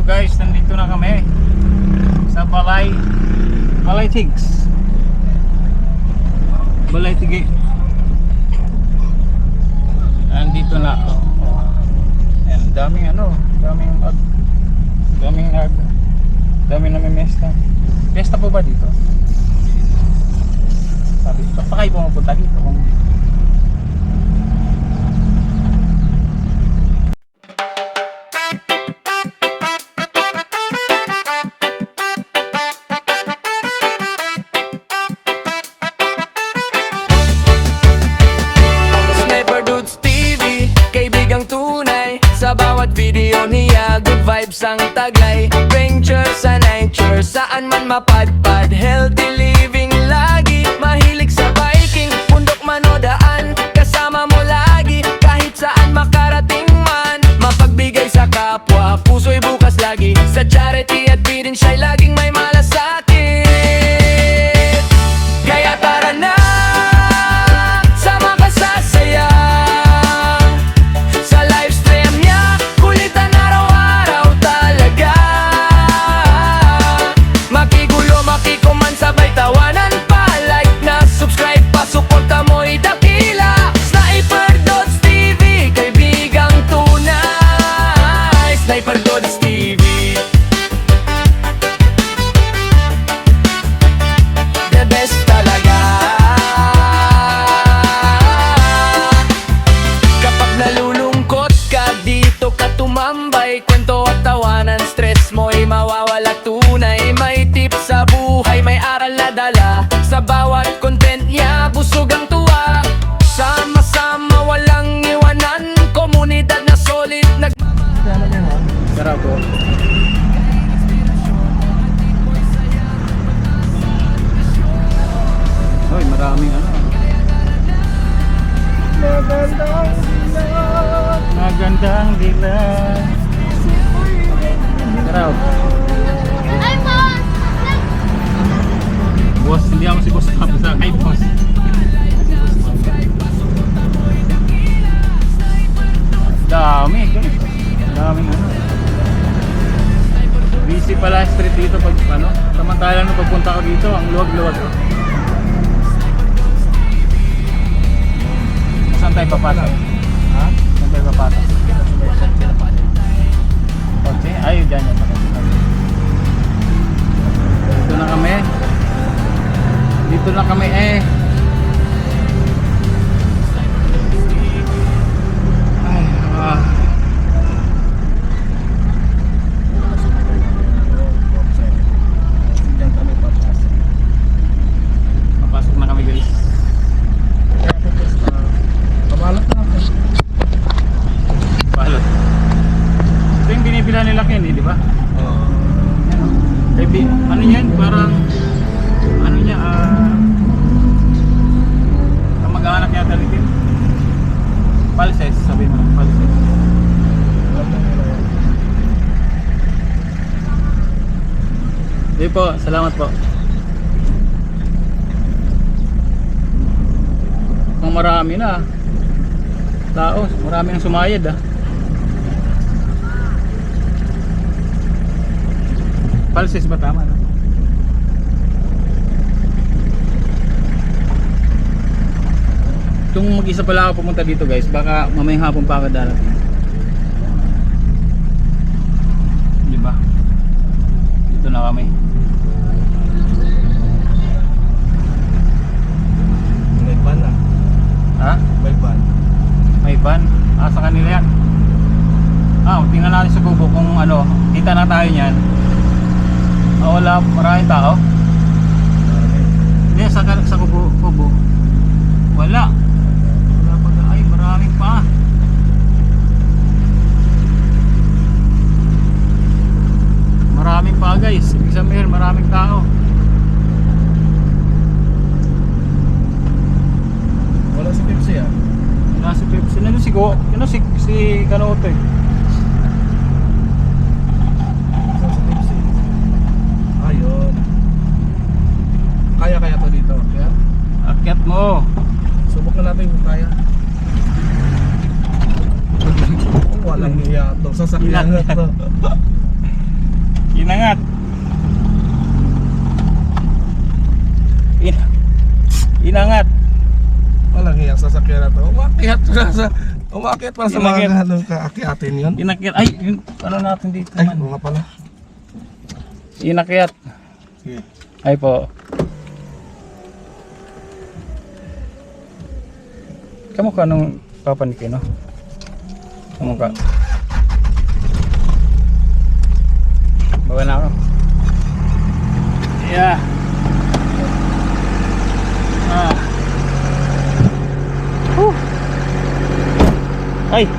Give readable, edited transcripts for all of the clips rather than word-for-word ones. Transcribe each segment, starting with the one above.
guys, nandito na kami sa Balay Tigs, Balay Tigi. Nandito na. Ayan, daming daming namimesta. Pesta po ba dito? Sabi, pa kayo pumunta dito kung sa bawat video niya, good vibes ang taglay. Venture sa nature, saan man mapadpad. Healthy living lagi, mahilig sa biking. Bundok man o daan, kasama mo lagi. Kahit saan makarating man, mapagbigay sa kapwa, puso'y bukas lagi. Sa charity at feeding siya'y laging may malasakit. Kaya tara na, sama ka sa saya. Suporta mo'y dakila. Sniper Dots TV, kaibigang tunay. Sniper Dots TV, the best talaga. Kapag nalulungkot ka, dito ka tumambay. Kwento at tawanan, stress mo'y mawawala tunay. May tips sa buhay, may aral na dala. Sa bawat content niya, busog ang tuwa. Sama-sama, walang iwanan. Komunidad na solid, sarap po. Hoy, maraming magandang dilan. Sarap. Boss, hindi ako si boss. Sa kay boss. Dami. Daming busy pala street dito pag samantalang nung pagpunta ko dito, ang luwag-luwag. Saan tayo papasok? Ha? Saan tayo papasok? Okay, ayaw dyan yan. Dito na kami. Dito na kami papasok na kami guys. Pabalot na ako. Balot. Ito yung binibila nila Ken, di ba? Oo. Ano yan? Parang kamag-anak yata nito. Palses, sabi mo, palses. Hindi po, salamat po. Kung marami na tao, marami nang sumayad Palses ba tama no? Kung mag-isa pala ako pumunta dito guys, baka mamayang hapon pa ako darating. Diba? Dito na kami. May van na. Ha? May van. May van? Sa kanila yan. Tingnan natin sa kubo kung kita na tayo nyan. Wala, maraming tao. Hindi, sa kubo. Wala. Maraming pa. Maraming pa guys. Ibig sabihin maraming tao. Wala si Pepsi Wala si Pepsi. Si Kanote. Si Pepsi. Ayun. Kaya to dito. Kaya? Akyat mo. Subok na natin kung kaya. Walang niya to. Sasakyan na to. Inangat. Inangat. Walang hiyang sasakyan na to. Umakyat pa sa Inakit. mga ganun kaakiatin yun. Inakyat. Ay, yun. Ano natin dito Ay, man? oo nga pala. Inakyat. Sige. Ay po. Kamukha nung papa ni Kino. Kamukha. Bawa na ako. Yeah. Ah. Ay.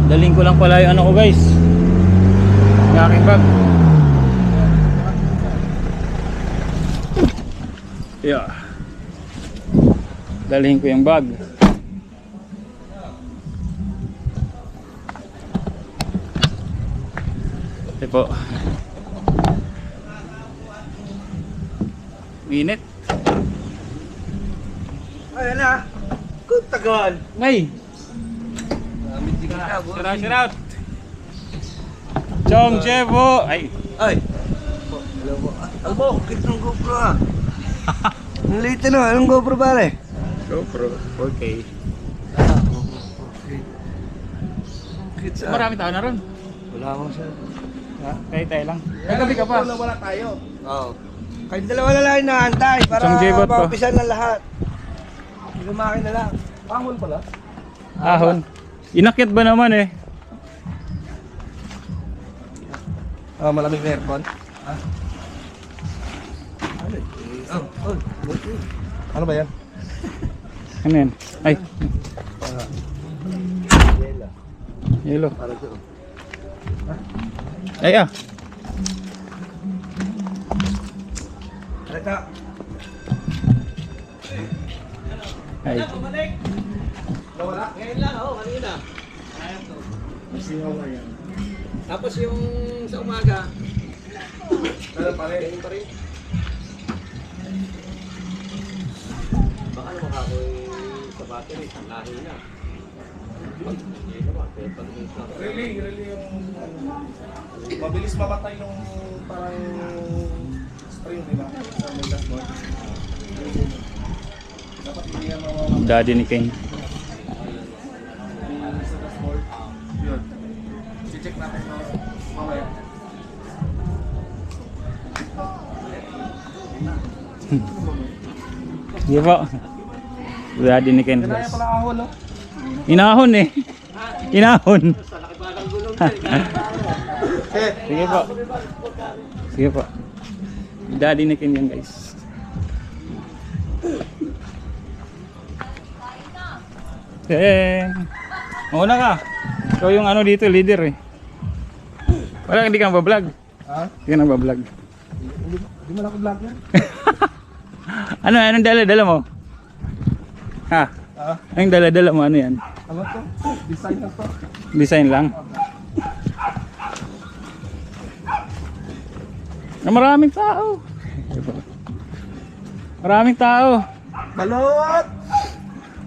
Daling ko lang pala yung ano ko guys. Yung aking bag. Yeah. Dalhin ko yung bag. Ito po. Minute. Ay, na. Good tagal. Ngay. Shout out, shout out. Chong Jevo. Ay. Ay! Hello po. Albo, kit ng GoPro ah. Ang late na, anong GoPro pare? GoPro 4K. Kit sa... Marami tao na ron. Wala akong siya. Ha? Tayo lang. Nagkabi ka pa. Wala tayo. Oo. Kahit dalawa na lang inaantay para Isang J-bot to. maupisan ng lahat. Lumaki na lang. Ahon pala. Ahon. Inakyat ba naman eh? Ah, malamig na aircon. Ano ba yan? Ano yan? Ay. Yellow. Para ito. Ay ah. Halika. Ay. Nawala? Ngayon lang, kanina. Tapos yung sa umaga, Ano pa rin? ganun pa rin. Baka naman ako sa battery, lahi na. Hindi naman, pero pag Really yung mabilis mamatay nung parang spring, di ba? Sa may dashboard. Dapat hindi yan mamamatay Daddy ni King. sa dashboard. Yun. I-check natin mamaya. Sige po. Daddy ni King. Kaya pala ahon, no? Inahon eh. Inahon. Sige po. Sige po. Daddy ni King yan guys. Mauna ka. Ikaw yung ano dito, leader eh. Wala, hindi ka nagbablog. Ha? Hindi ka nagbablog. Hindi mo na ako vlogger. Anong dala-dala mo? Ha? Ha? Anong dala-dala mo? Ano yan? Ano to? Design na to. Design lang? Na maraming tao. Maraming tao. Balot!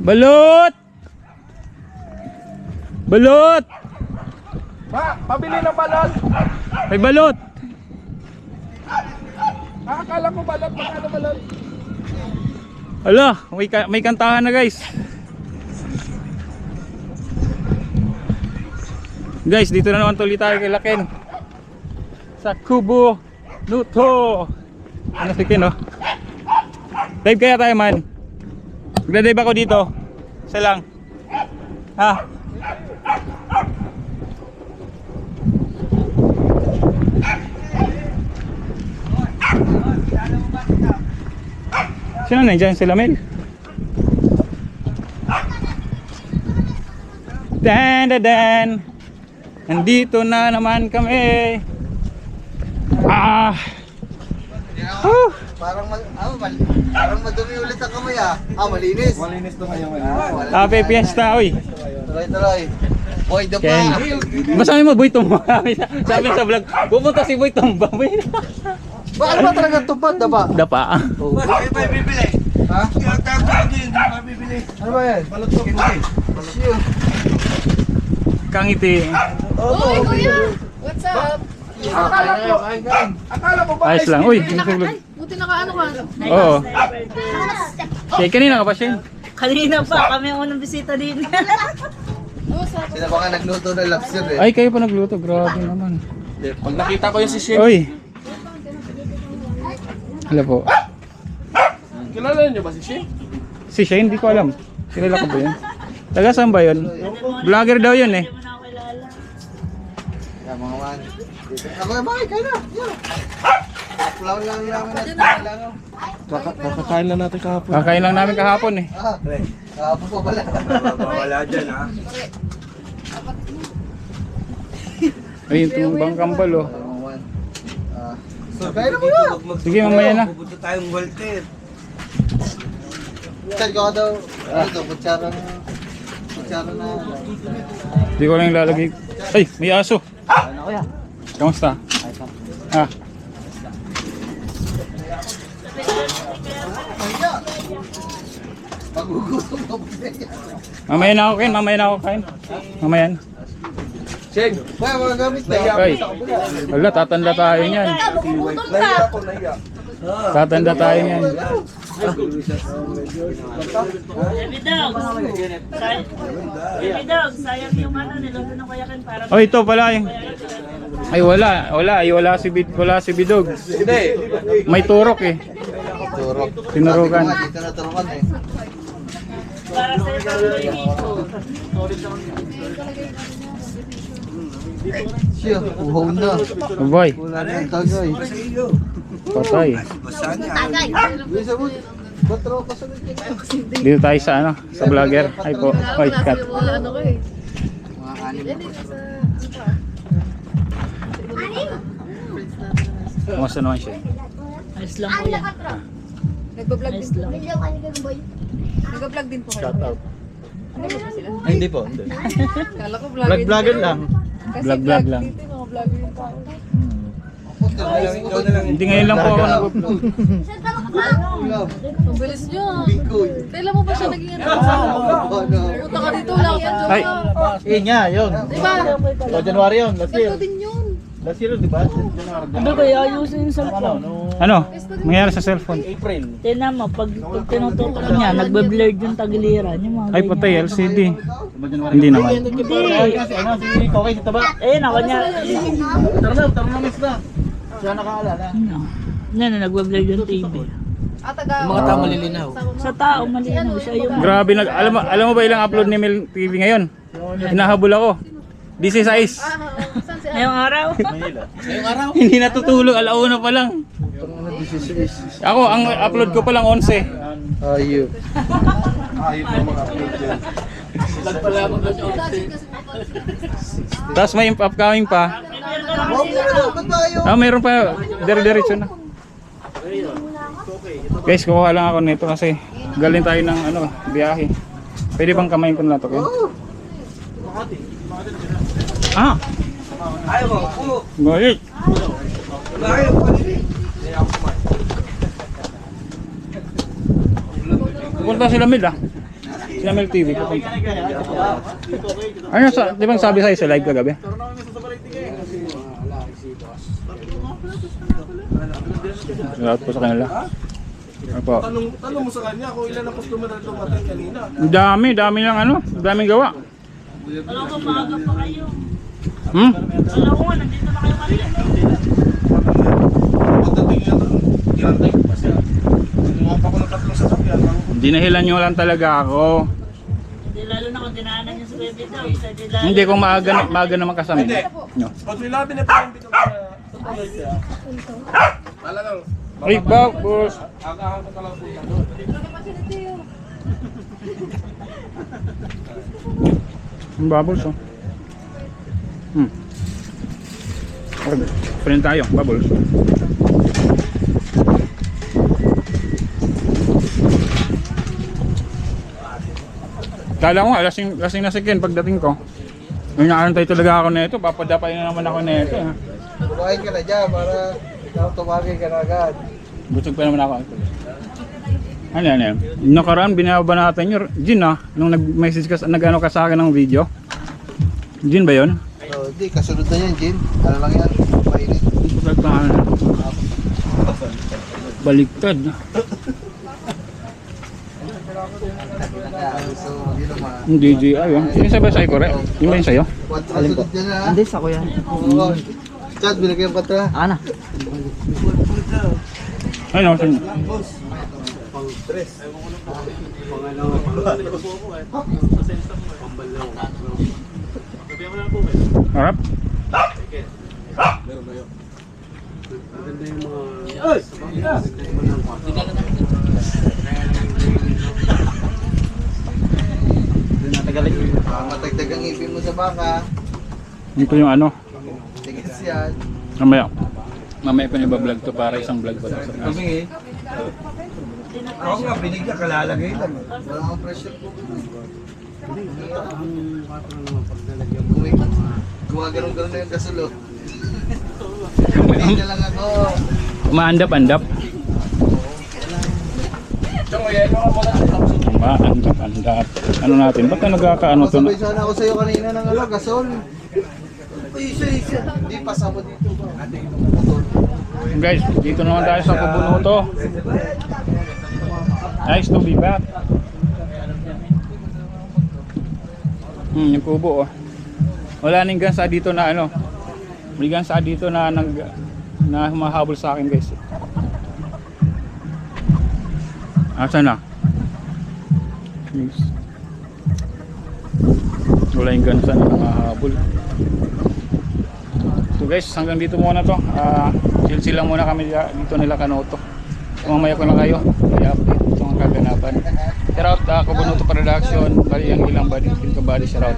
Balot! Balot! Pa! Pabili ng balot! May balot! Akala ko balot. Magkano balot? Ala, may kantahan na guys. Guys, dito na naman tuloy tayo kay Laken. Sa Kubo Nuto. Ano si Ken, oh? Dive kaya tayo man. Magdadive ako dito. Isa lang. Ha? Sino na dyan? Sila Mel? Dan dan dan. Nandito na naman kami. Ah. Parang parang madumi ulit ang kamay ah. Ah, malinis. Malinis to ngayon. Happy Fiesta, oy. Tuloy. Boy, the Ken. Masabi mo, Boy Tumba. Sabi sa vlog, pumunta si Boy Tumba. Bakit ba talaga tupad, daba? Dapa. Bakit pa bibili? Ha? Tinatawag ko hindi pa bibili. Ano ba yan? Balot ko. Kangiti. Uy, kuya! What's up? Akala mo ba? Ayos lang. Uy, natulog. Buti nakaano ka. Oo. Shane, kanina ka ba, Shane? Kanina pa, kami ang unang bisita din. Sila ba nga nagluto ng lobster eh? Ay, kayo pa nagluto. Grabe naman. Pag nakita ko yung si Shin, Uy. Hello po. kilala niyo ba si Shin? Si Shane, hindi ko alam. Kilala ko ba yun? Taga saan ba yun? Vlogger daw yun eh. Hindi mo na ako kilala. Yan mga man. Ako yung bakit kayo na. Flower lang namin natin. Kakakain na natin kahapon. Kakain lang namin kahapon eh. Kahapon pa pala. Wala dyan ha. Ayun, tumbang kambal oh. So, kaya na muna. Sige, mamaya na. Pupunta tayong Walter. Saan ko daw? Ano to? Kutsara na. Hindi ko lang lalagay. Ay, may aso. Kamusta? Ah, Magugutom pa po. mamaya na ako kain, mamaya na ako kain. Mamaya na. Shin! Kaya mga gamit na. Ay, wala, tatanda tayo niyan. Nahiya ako, nahiya. Tatanda tayo niyan. Baby dog, sayang yung ano, niluto ng kayakin para Oh, ito pala yung... Ay, wala si Bidog. Hindi. May turok eh. Turok. Tinurukan. Dito na turukan eh. para sa'yo pag-ibig ko. Siya, uhaw na. Boy, Wala na yung tagay. patay. Bisa mo, ba't raw kasunod ka na? Dito tayo sa ano, sa vlogger. Ay po, ay cut. Ano ko eh. Mga kanin. Kamusta naman siya? Ayos lang po yan. Nagbablog din Ayos po. lang. Nagbablog din po kayo. Shout out. Ano ba po sila? Ay, hindi po. Hindi. Kala ko vlogger. Vlog-vlogger lang. Kasi Vlog vlog lang. dito, mga vlogger yung tao. Hindi ngayon lang po ako nag-upload. Ang bilis nyo. Kailan mo ba siya naging ano? Puta ka dito, wala ka pa Ay. joke. Eh nga, yun. Diba? January yun, last year. Ganito din yun. Last year, di ba? January. Ano ba ayusin yung cellphone? Ano? Mangyari sa cellphone? April. Tingnan mo, pag tinututok niya, nagbe-blurred yung tagiliran. Yung mga Ay, ganyan. patay, LCD. Hindi naman. Kasi ano, si Kokay, si Taba. Ayun ako niya. Tara na, miss na. Siya nakaalala. Ano, nagbe-blurred yung TV. Taga. Mga tao malilinaw. Sa tao, malinaw siya yung... Grabe, alam mo ba ilang upload ni Mel TV ngayon? Hinahabol ako. 16. Saan si Ngayong araw. Hindi natutulog, alauna pa lang. Ako, ang upload ko pa lang 11. Ayun. Tapos may upcoming pa. Ba't ba ayaw? Ah, mayroon pa. Dire-diretso na. Guys, kukuha lang ako nito kasi galing tayo ng ano, biyahe. Pwede bang kamayin ko na ito? Okay? Ah! Ayaw mo, pulo. Balik! Ayaw mo, Pupunta sila Mel ah. Sila Mel TV. Pupunta. Ano di bang sabi sa'yo sa live kagabi? Lahat po sa kanila. Apo. Tanong mo sa kanya kung ilan ang customer na dumating kanina. Dami lang ano, daming gawa. Alam ko, maaga pa kayo. Hmm? Alam ko, nandito na kayo kanina. Pagdating niya doon, ginantay ko pa siya. Gumawa pa ko ng tatlong sasakyan. Dinahilan nyo lang talaga ako. Hindi, lalo na kung dinaanan niyo sa baby dog. Hindi kung maaga naman kasama. No. Pag may labi na parang dito sa tutuloy siya. Talagang. Ay, boss. Agahan ko talagang punta doon. Ang bubbles oh. Friend tayo, bubbles. Kala ko nga, lasing na si Ken pagdating ko. Inaantay talaga ako na ito, papadapain na naman ako na ito. Kumain ka na dyan para tumagay ka na agad. Busog pa naman ako. Ano yan? Nakaraan binaba natin yung Jin nung nag-message ka, nag-ano ka sa akin ng video. Jin ba yun? Oh, hindi, kasunod na yan, Jin. Ano lang yan? Mainit. Baliktad. So, yun naman. Yung DJI yun. Yung sabay sa'yo, correct? Yung ba yun sa'yo? Kasunod yan ha? Hindi, sa kuya. Oo. Chat, binigyan pa ito ha? Ana. Ano? Sino? Harap? Matagdag ang ipin mo sa baka. Ito yung ano. Tigis yan. Mamaya ko na vlog to para isang vlog pa to. Oo nga, binigyan kalalagay lang. Wala kang pressure po. Gumagano'n-gano'n na yung kasulo. Hindi na lang ako. Umaandap-andap. Umaandap-andap. Ano natin? Ba't na nagkakaano to? Masabay sana ako sa'yo kanina ng ano, gasol. Isa. Hindi pasama dito ba? Guys, dito naman tayo sa Kubunuto. Nice to be back. Yung kubo oh. Wala ning gansa dito na ano. May gansa dito na na humahabol sa akin guys. Asa na? Yes. Wala yung gansa na humahabol. So guys, hanggang dito muna to. Chill lang muna kami dito nila Kanoto. Mamaya ko na kayo. I-update itong kaganapan. Shout out Kubunuto Production. Bali ang ilang body. Body shout out.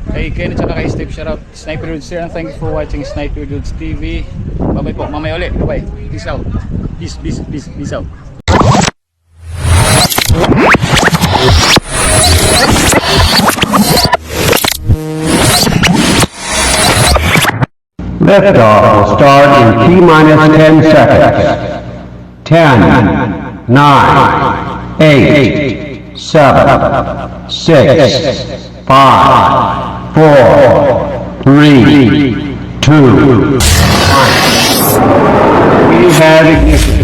Kay Ken at saka kay Steve, shout out. Sniper Dudes here and thank you for watching Sniper Dudes TV. Bye bye po. Mamaya ulit. Bye. Peace out. Peace out. Liftoff will start in T-minus 10 seconds. 10, 9, 8, 7, 6, 5, 4, 3, 2, 1. We have ignition.